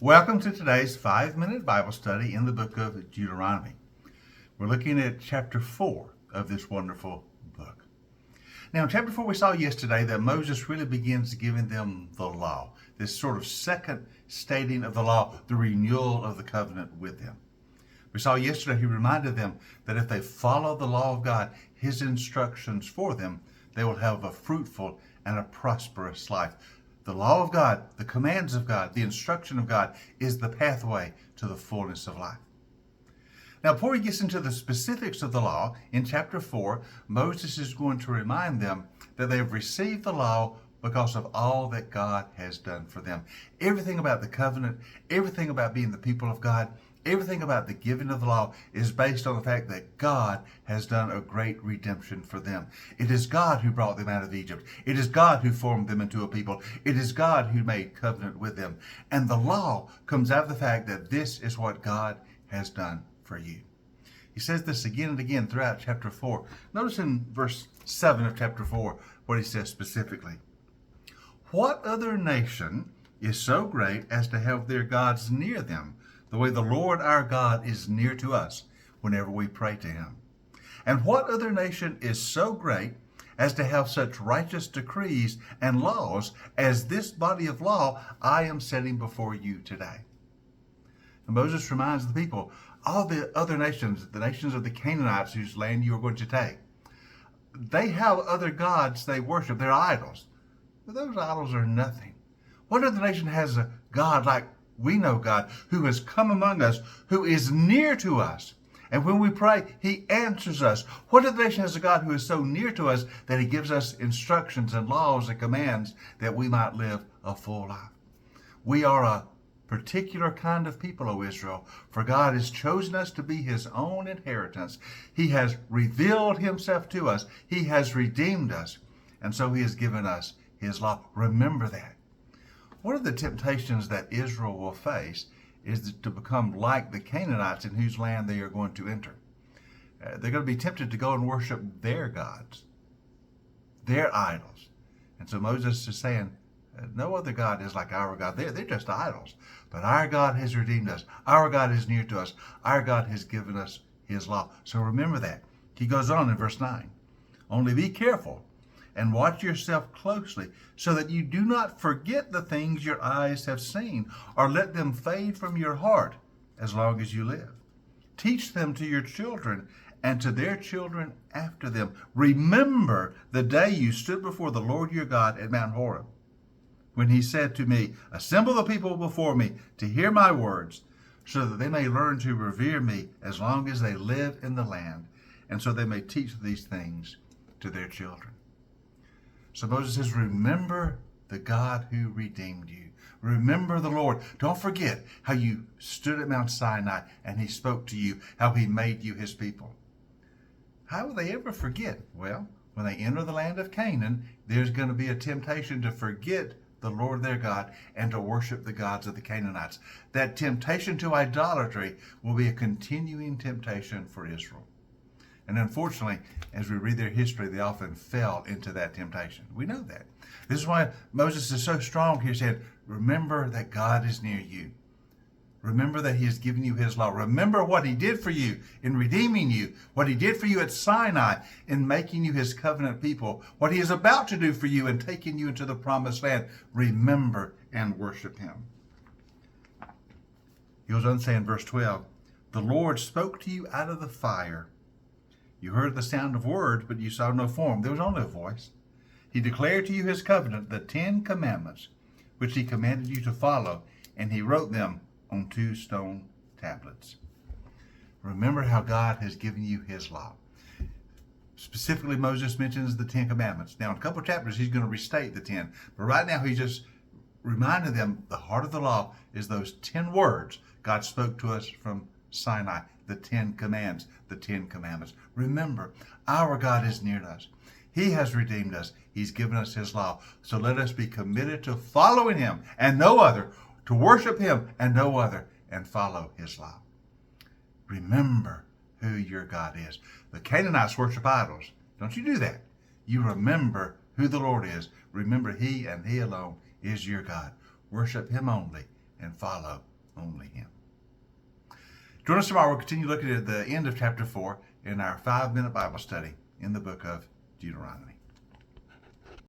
Welcome to today's 5-minute Bible study in the book of Deuteronomy. We're looking at chapter 4 of this wonderful book. Now, in chapter 4, we saw yesterday that Moses really begins giving them the law, this sort of second stating of the law, the renewal of the covenant with them. We saw yesterday he reminded them that if they follow the law of God, his instructions for them, they will have a fruitful and a prosperous life. The law of God, the commands of God, the instruction of God is the pathway to the fullness of life. Now, before he gets into the specifics of the law, in chapter 4, Moses is going to remind them that they have received the law because of all that God has done for them. Everything about the covenant, everything about being the people of God, everything about the giving of the law is based on the fact that God has done a great redemption for them. It is God who brought them out of Egypt. It is God who formed them into a people. It is God who made covenant with them. And the law comes out of the fact that this is what God has done for you. He says this again and again throughout chapter 4. Notice in verse 7 of chapter 4 what he says specifically. What other nation is so great as to have their gods near them, the way the Lord our God is near to us whenever we pray to him? And what other nation is so great as to have such righteous decrees and laws as this body of law I am setting before you today? And Moses reminds the people, all the other nations, the nations of the Canaanites whose land you are going to take, they have other gods they worship. They're idols. But those idols are nothing. What other nation has a God like we know God, who has come among us, who is near to us? And when we pray, he answers us. What other nation has a God who is so near to us that he gives us instructions and laws and commands that we might live a full life? We are a particular kind of people, O Israel, for God has chosen us to be his own inheritance. He has revealed himself to us. He has redeemed us. And so he has given us his law. Remember that. One of the temptations that Israel will face is to become like the Canaanites in whose land they are going to enter. They're going to be tempted to go and worship their gods, their idols. And so Moses is saying, no other God is like our God. They're just idols. But our God has redeemed us. Our God is near to us. Our God has given us his law. So remember that. He goes on in verse 9. Only be careful and watch yourself closely so that you do not forget the things your eyes have seen or let them fade from your heart as long as you live. Teach them to your children and to their children after them. Remember the day you stood before the Lord your God at Mount Horeb, when he said to me, assemble the people before me to hear my words, so that they may learn to revere me as long as they live in the land, and so they may teach these things to their children. So Moses says, remember the God who redeemed you. Remember the Lord. Don't forget how you stood at Mount Sinai and he spoke to you, how he made you his people. How will they ever forget? Well, when they enter the land of Canaan, there's going to be a temptation to forget the Lord their God and to worship the gods of the Canaanites. That temptation to idolatry will be a continuing temptation for Israel. And unfortunately, as we read their history, they often fell into that temptation. We know that. This is why Moses is so strong here, saying, remember that God is near you. Remember that he has given you his law. Remember what he did for you in redeeming you, what he did for you at Sinai in making you his covenant people, what he is about to do for you in taking you into the promised land. Remember and worship him. He goes on saying, verse 12, the Lord spoke to you out of the fire. You heard the sound of words, but you saw no form. There was only a voice. He declared to you his covenant, the 10 commandments, which he commanded you to follow, and he wrote them on 2 stone tablets. Remember how God has given you his law. Specifically, Moses mentions the 10 commandments. Now, in a couple of chapters, he's going to restate the 10. But right now, he's just reminding them the heart of the law is those 10 words God spoke to us from Sinai, the 10 commands, the 10 commandments. Remember, our God is near us. He has redeemed us. He's given us his law. So let us be committed to following him and no other, to worship him and no other, and follow his law. Remember who your God is. The Canaanites worship idols. Don't you do that. You remember who the Lord is. Remember he and he alone is your God. Worship him only and follow only him. Join us tomorrow. We'll continue looking at the end of chapter 4 in our 5-minute Bible study in the book of Deuteronomy.